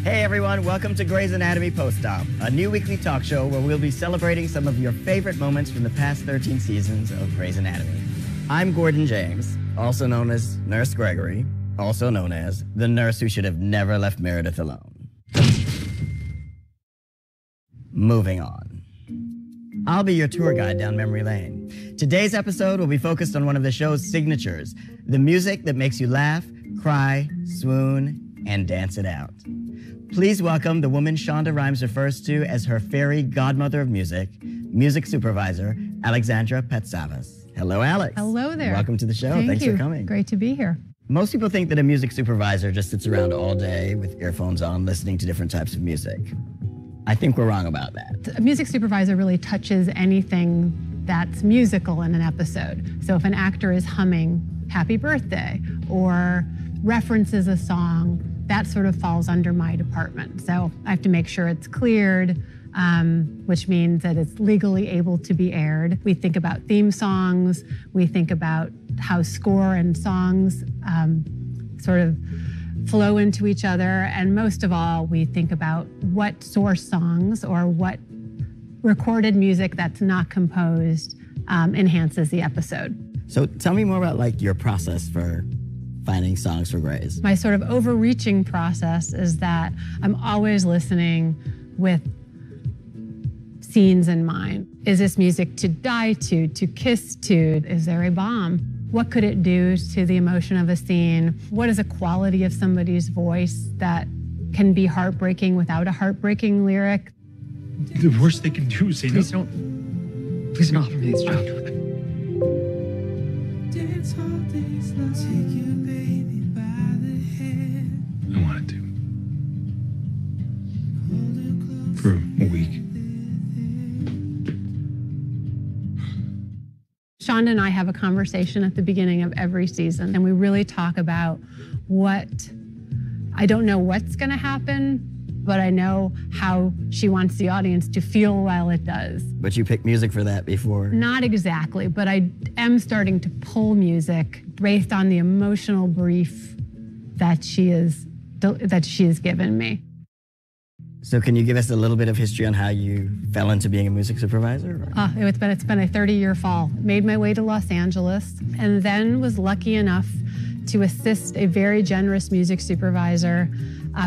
Hey everyone, welcome to Grey's Anatomy Post-Op, a new weekly talk show where we'll be celebrating some of your favorite moments from the past 13 seasons of Grey's Anatomy. I'm Gordon James, also known as Nurse Gregory, also known as the nurse who should have never left Meredith alone. Moving on. I'll be your tour guide down memory lane. Today's episode will be focused on one of the show's signatures, the music that makes you laugh, cry, swoon, and dance it out. Please welcome the woman Shonda Rhimes refers to as her fairy godmother of music, music supervisor, Alexandra Patsavas. Hello, Alex. Hello there. Welcome to the show. Thanks for coming. Great to be here. Most people think that a music supervisor just sits around all day with earphones on, listening to different types of music. I think we're wrong about that. A music supervisor really touches anything that's musical in an episode. So if an actor is humming Happy Birthday or references a song, that sort of falls under my department. So I have to make sure it's cleared, which means that it's legally able to be aired. We think about theme songs. We think about how score and songs sort of flow into each other. And most of all, we think about what source songs or what recorded music that's not composed enhances the episode. So tell me more about your process for finding songs for Grey's. My sort of overreaching process is that I'm always listening with scenes in mind. Is this music to die to kiss to? Is there a bomb? What could it do to the emotion of a scene? What is a quality of somebody's voice that can be heartbreaking without a heartbreaking lyric? The worst they can do is say Please don't offer me this job. I wanted to. For a week. Shonda and I have a conversation at the beginning of every season, and we really talk about I don't know what's gonna happen, but I know how she wants the audience to feel while it does. But you picked music for that before? Not exactly, but I am starting to pull music based on the emotional brief that she has given me. So can you give us a little bit of history on how you fell into being a music supervisor? It's been a 30-year fall. Made my way to Los Angeles and then was lucky enough to assist a very generous music supervisor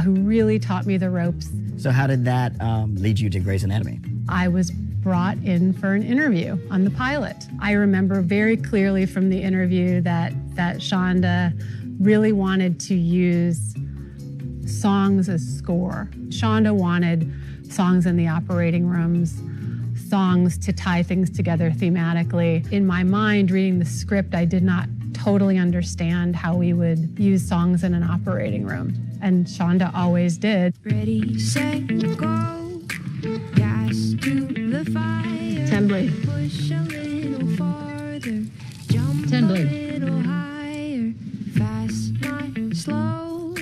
who really taught me the ropes. So how did that lead you to Grey's Anatomy? I was brought in for an interview on the pilot. I remember very clearly from the interview that Shonda really wanted to use songs as score. Shonda wanted songs in the operating rooms, songs to tie things together thematically. In my mind, reading the script, I did not totally understand how we would use songs in an operating room. And Shonda always did. Ready, set, go. Gas to the fire. 10 blade. Push a little farther. Jump 10 a blade. little higher. Fast, not slow.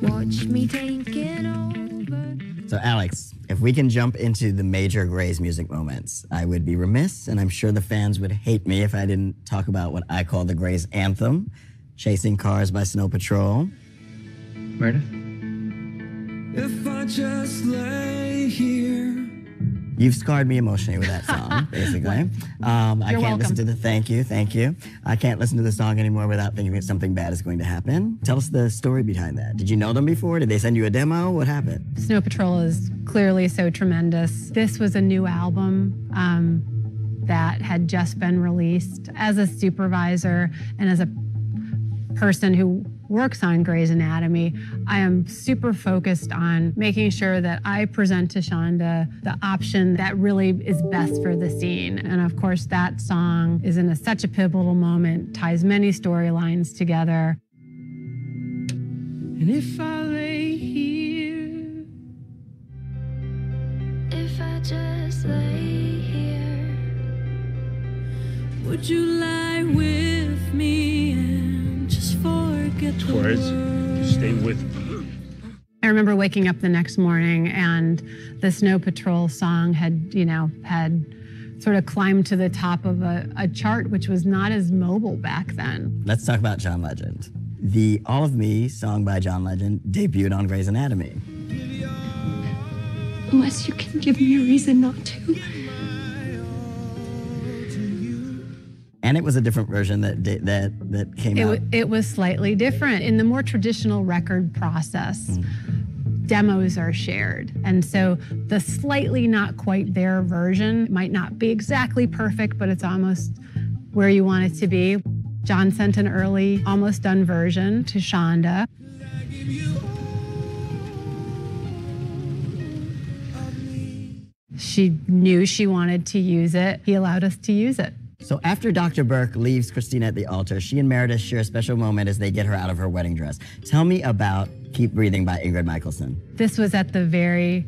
Watch me take it over. So Alex, if we can jump into the major Grey's music moments, I would be remiss, and I'm sure the fans would hate me if I didn't talk about what I call the Grey's anthem, Chasing Cars by Snow Patrol. Meredith? If I just lay here. You've scarred me emotionally with that song, basically. I can't listen to the thank you. I can't listen to the song anymore without thinking that something bad is going to happen. Tell us the story behind that. Did you know them before? Did they send you a demo? What happened? Snow Patrol is clearly so tremendous. This was a new album that had just been released. As a supervisor and as a person who works on Grey's Anatomy, I am super focused on making sure that I present to Shonda the option that really is best for the scene. And of course, that song is in such a pivotal moment, ties many storylines together. And if I lay here. If I just lay here. Would you lie with me and just forget the Towards, words? stay with me. I remember waking up the next morning and the Snow Patrol song had sort of climbed to the top of a chart, which was not as mobile back then. Let's talk about John Legend. The All of Me song by John Legend debuted on Grey's Anatomy. unless you can give me a reason not to. And it was a different version that came out. It was slightly different. In the more traditional record process, demos are shared. And so the slightly not quite there version might not be exactly perfect, but it's almost where you want it to be. John sent an early, almost done version to Shonda. She knew she wanted to use it. He allowed us to use it. So after Dr. Burke leaves Christina at the altar, she and Meredith share a special moment as they get her out of her wedding dress. Tell me about Keep Breathing by Ingrid Michaelson. This was at the very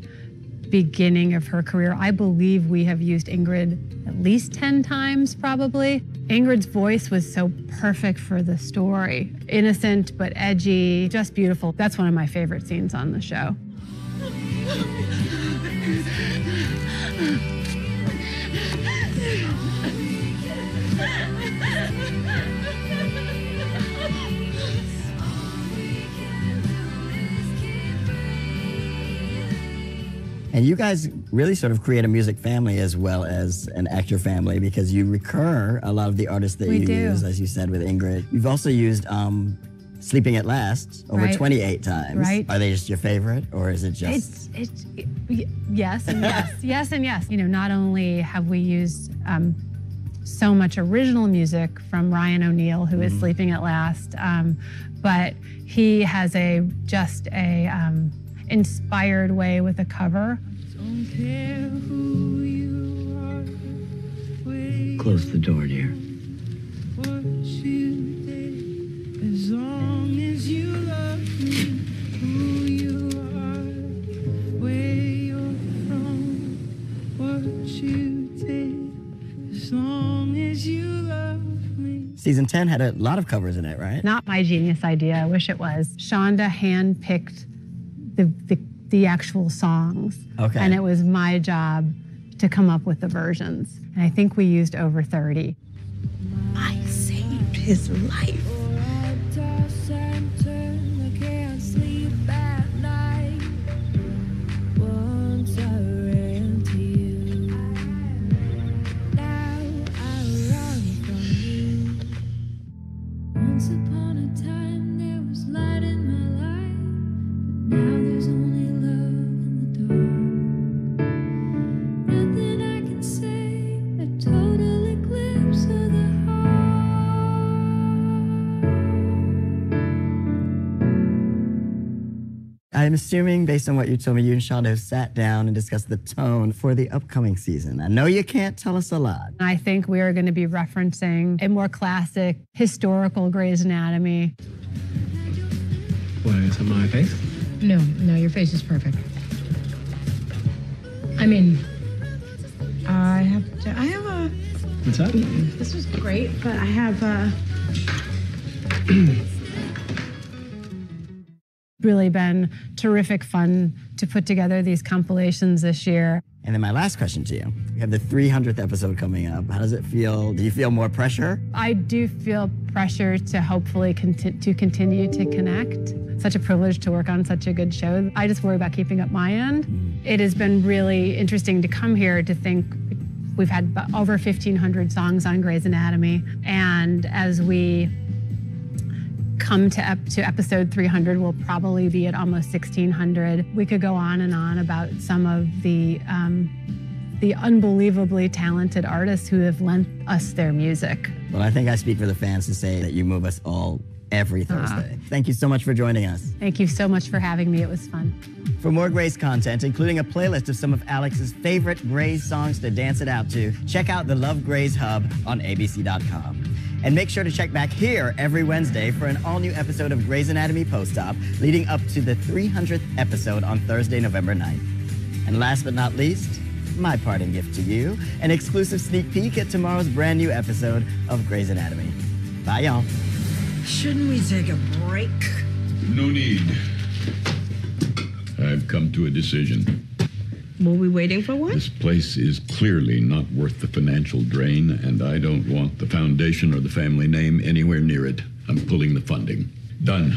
beginning of her career. I believe we have used Ingrid at least 10 times, probably. Ingrid's voice was so perfect for the story. Innocent, but edgy, just beautiful. That's one of my favorite scenes on the show. And you guys really sort of create a music family as well as an actor family, because you recur a lot of the artists that you use, as you said, with Ingrid. You've also used Sleeping at Last over 28 times. Right. Are they just your favorite, or is it just? It's yes and yes, yes and yes. You know, not only have we used so much original music from Ryan O'Neal, who is Sleeping at Last, but he has just a inspired way with a cover. Don't care who you are, where Close the door, dear. what you did, as long as you love me, who you are, where you're from, what you did, as long as you love me. Season 10 had a lot of covers in it, right? Not my genius idea, I wish it was. Shonda handpicked the actual songs. Okay. And it was my job to come up with the versions. And I think we used over 30. I saved his life. I toss and turn, I can't sleep at night. Once I ran to you, now I run from you. Once upon a time there was light in my life, but now there's only love in the dark. Nothing I can say, a total eclipse of the I'm assuming, based on what you told me, you and Shonda have sat down and discussed the tone for the upcoming season. I know you can't tell us a lot. I think we are going to be referencing a more classic, historical Grey's Anatomy. What, is it my face? No, your face is perfect. I mean, I have a, What's that? this was great, but I have Really been terrific fun to put together these compilations this year. And then my last question to you. You have the 300th episode coming up. How does it feel? Do you feel more pressure? I do feel pressure to hopefully continue to connect. Such a privilege to work on such a good show. I just worry about keeping up my end. It has been really interesting to come here to think we've had over 1,500 songs on Grey's Anatomy. And as we come to episode 300, we'll probably be at almost 1,600. We could go on and on about some of the unbelievably talented artists who have lent us their music. Well, I think I speak for the fans to say that you move us all every Thursday. Thank you so much for joining us. Thank you so much for having me. It was fun. For more Grey's content, including a playlist of some of Alex's favorite Grey's songs to dance it out to, check out the Love Grey's Hub on abc.com. And make sure to check back here every Wednesday for an all-new episode of Grey's Anatomy Post-Op, leading up to the 300th episode on Thursday, November 9th. And last but not least, my parting gift to you, an exclusive sneak peek at tomorrow's brand new episode of Grey's Anatomy. Bye, y'all. Shouldn't we take a break? No need. I've come to a decision. Were we waiting for one? This place is clearly not worth the financial drain, and I don't want the foundation or the family name anywhere near it. I'm pulling the funding. Done.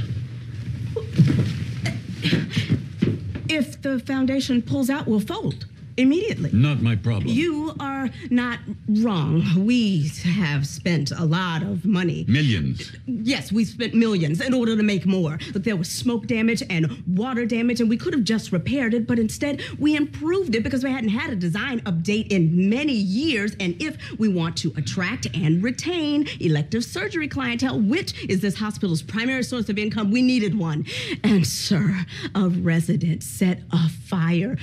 if the foundation pulls out, we'll fold immediately. Not my problem. You are not wrong. We have spent a lot of money. Millions. Yes, we spent millions in order to make more. Look, there was smoke damage and water damage, and we could have just repaired it, but instead we improved it because we hadn't had a design update in many years. And if we want to attract and retain elective surgery clientele, which is this hospital's primary source of income, we needed one. And sir, a resident set a fire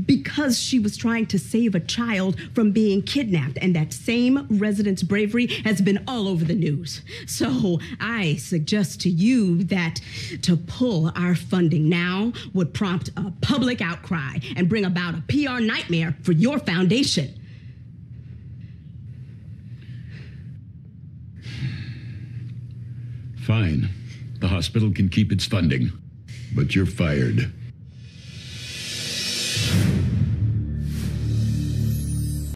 because she was trying to save a child from being kidnapped, and that same resident's bravery has been all over the news. So I suggest to you that to pull our funding now would prompt a public outcry and bring about a PR nightmare for your foundation. Fine. The hospital can keep its funding, but you're fired.